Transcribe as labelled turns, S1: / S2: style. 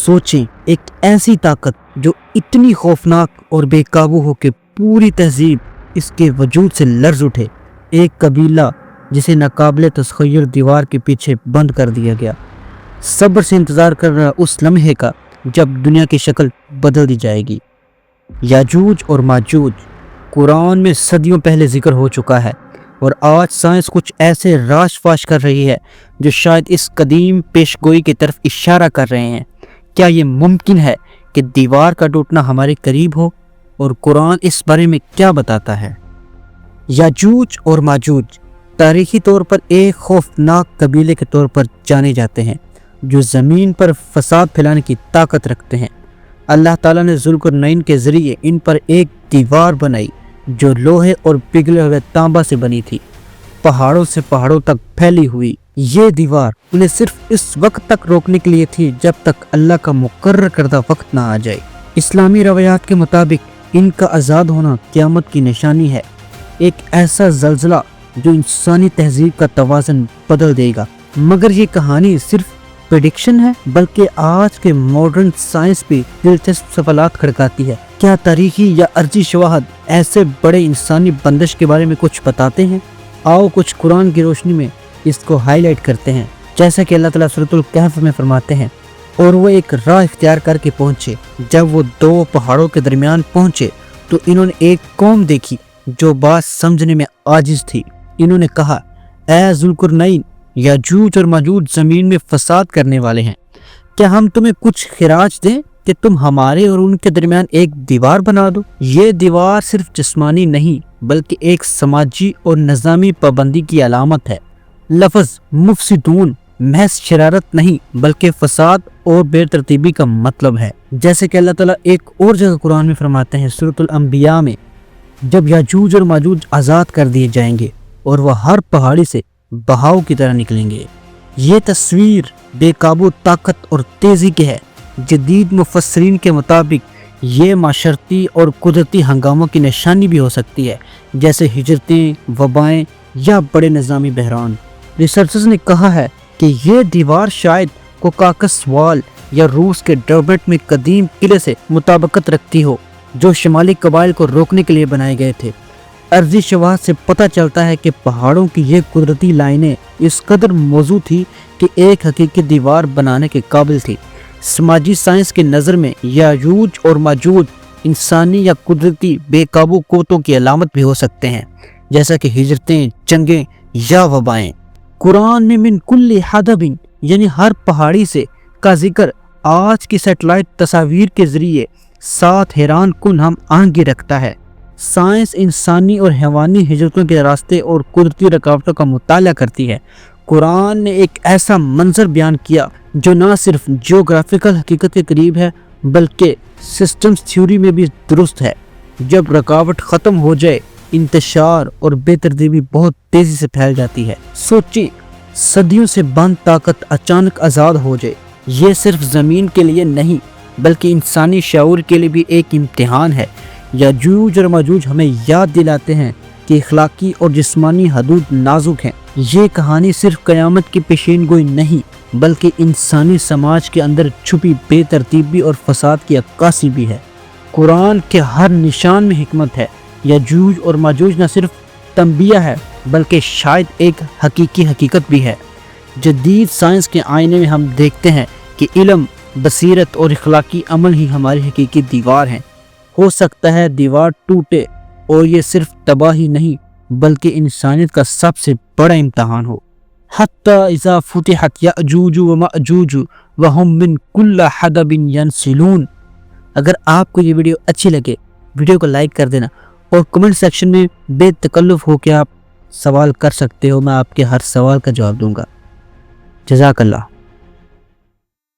S1: سوچیں، ایک ایسی طاقت جو اتنی خوفناک اور بے قابو ہو کہ پوری تہذیب اس کے وجود سے لرز اٹھے، ایک قبیلہ جسے ناقابل تخیر دیوار کے پیچھے بند کر دیا گیا، صبر سے انتظار کر رہا اس لمحے کا جب دنیا کی شکل بدل دی جائے گی۔ یاجوج اور ماجوج قرآن میں صدیوں پہلے ذکر ہو چکا ہے، اور آج سائنس کچھ ایسے راز فاش کر رہی ہے جو شاید اس قدیم پیشگوئی کی طرف اشارہ کر رہے ہیں۔ کیا یہ ممکن ہے کہ دیوار کا ٹوٹنا ہمارے قریب ہو؟ اور قرآن اس بارے میں کیا بتاتا ہے؟ یاجوج اور ماجوج تاریخی طور پر ایک خوفناک قبیلے کے طور پر جانے جاتے ہیں جو زمین پر فساد پھیلانے کی طاقت رکھتے ہیں۔ اللہ تعالیٰ نے ذوالقرنین کے ذریعے ان پر ایک دیوار بنائی جو لوہے اور پگھلے ہوئے تانبا سے بنی تھی، پہاڑوں سے پہاڑوں تک پھیلی ہوئی۔ یہ دیوار انہیں صرف اس وقت تک روکنے کے لیے تھی جب تک اللہ کا مقرر کردہ وقت نہ آ جائے۔ اسلامی روایات کے مطابق ان کا آزاد ہونا قیامت کی نشانی ہے، ایک ایسا زلزلہ جو انسانی تہذیب کا توازن بدل دے گا۔ مگر یہ کہانی صرف پریڈکشن ہے، بلکہ آج کے ماڈرن سائنس بھی دلچسپ سوالات کھڑکاتی ہے۔ کیا تاریخی یا ارضی شواہد ایسے بڑے انسانی بندش کے بارے میں کچھ بتاتے ہیں؟ آؤ کچھ قرآن کی روشنی میں اس کو ہائی لائٹ کرتے ہیں۔ جیسا کہ اللہ تعالیٰ سورۃ الکہف میں فرماتے ہیں، اور وہ ایک راہ اختیار کر کے پہنچے، جب وہ دو پہاڑوں کے درمیان پہنچے تو انہوں نے ایک قوم دیکھی جو بات سمجھنے میں عاجز تھی۔ انہوں نے کہا، اے ذوالقرنین، یاجوج اور ماجوج زمین میں فساد کرنے والے ہیں، کیا ہم تمہیں کچھ خراج دیں کہ تم ہمارے اور ان کے درمیان ایک دیوار بنا دو؟ یہ دیوار صرف جسمانی نہیں بلکہ ایک سماجی اور نظامی پابندی کی علامت ہے۔ لفظ مفسدون محض شرارت نہیں بلکہ فساد اور بے ترتیبی کا مطلب ہے، جیسے کہ اللہ تعالیٰ ایک اور جگہ قرآن میں فرماتے ہیں سورۃ الانبیاء میں، جب یاجوج اور ماجوج آزاد کر دیے جائیں گے اور وہ ہر پہاڑی سے بہاؤ کی طرح نکلیں گے۔ یہ تصویر بے قابو طاقت اور تیزی کی ہے۔ جدید مفسرین کے مطابق یہ معاشرتی اور قدرتی ہنگاموں کی نشانی بھی ہو سکتی ہے، جیسے ہجرتیں، وبائیں یا بڑے نظامی بحران۔ ریسرچرز نے کہا ہے کہ یہ دیوار شاید کوکاکس وال یا روس کے ڈربٹ میں قدیم قلعے سے مطابقت رکھتی ہو جو شمالی قبائل کو روکنے کے لیے بنائے گئے تھے۔ ارضی شواہد سے پتہ چلتا ہے کہ پہاڑوں کی یہ قدرتی لائنیں اس قدر موزوں تھی کہ ایک حقیقی دیوار بنانے کے قابل تھی۔ سماجی سائنس کی نظر میں یاجوج اور ماجوج انسانی یا قدرتی بے قابو قوتوں کی علامت بھی ہو سکتے ہیں، جیسا کہ ہجرتیں، جنگیں یا وبائیں۔ قرآن میں من کل حدب یعنی ہر پہاڑی سے کا ذکر آج کی سیٹلائٹ تصاویر کے ذریعے 7 حیران کن ہم آہنگی رکھتا ہے۔ سائنس انسانی اور حیوانی ہجرتوں کے راستے اور قدرتی رکاوٹوں کا مطالعہ کرتی ہے۔ قرآن نے ایک ایسا منظر بیان کیا جو نہ صرف جیوگرافیکل حقیقت کے قریب ہے بلکہ سسٹمز تھیوری میں بھی درست ہے۔ جب رکاوٹ ختم ہو جائے، انتشار اور بے ترتیبی بہت تیزی سے پھیل جاتی ہے۔ سوچیں، صدیوں سے بند طاقت اچانک آزاد ہو جائے، یہ صرف زمین کے لیے نہیں بلکہ انسانی شعور کے لیے بھی ایک امتحان ہے۔ یاجوج اور ماجوج ہمیں یاد دلاتے ہیں کہ اخلاقی اور جسمانی حدود نازک ہیں۔ یہ کہانی صرف قیامت کی پیشین گوئی نہیں بلکہ انسانی سماج کے اندر چھپی بے ترتیبی اور فساد کی عکاسی بھی ہے۔ قرآن کے ہر نشان میں حکمت ہے۔ یاجوج اور ماجوج نہ صرف تنبیہ ہے بلکہ شاید ایک حقیقی حقیقت بھی ہے۔ جدید سائنس کے آئینے میں ہم دیکھتے ہیں کہ علم، بصیرت اور اخلاقی عمل ہی ہماری حقیقی دیوار ہیں۔ ہو سکتا ہے دیوار ٹوٹے اور یہ صرف تباہی نہیں بلکہ انسانیت کا سب سے بڑا امتحان ہو۔ حتی اذا فتحت یأجوج و مأجوج وهم من کل حدب ینسلون۔ اگر آپ کو یہ ویڈیو اچھی لگے، ویڈیو کو لائک کر دینا اور کمنٹ سیکشن میں بے تکلف ہو کے آپ سوال کر سکتے ہو، میں آپ کے ہر سوال کا جواب دوں گا۔ جزاک اللہ۔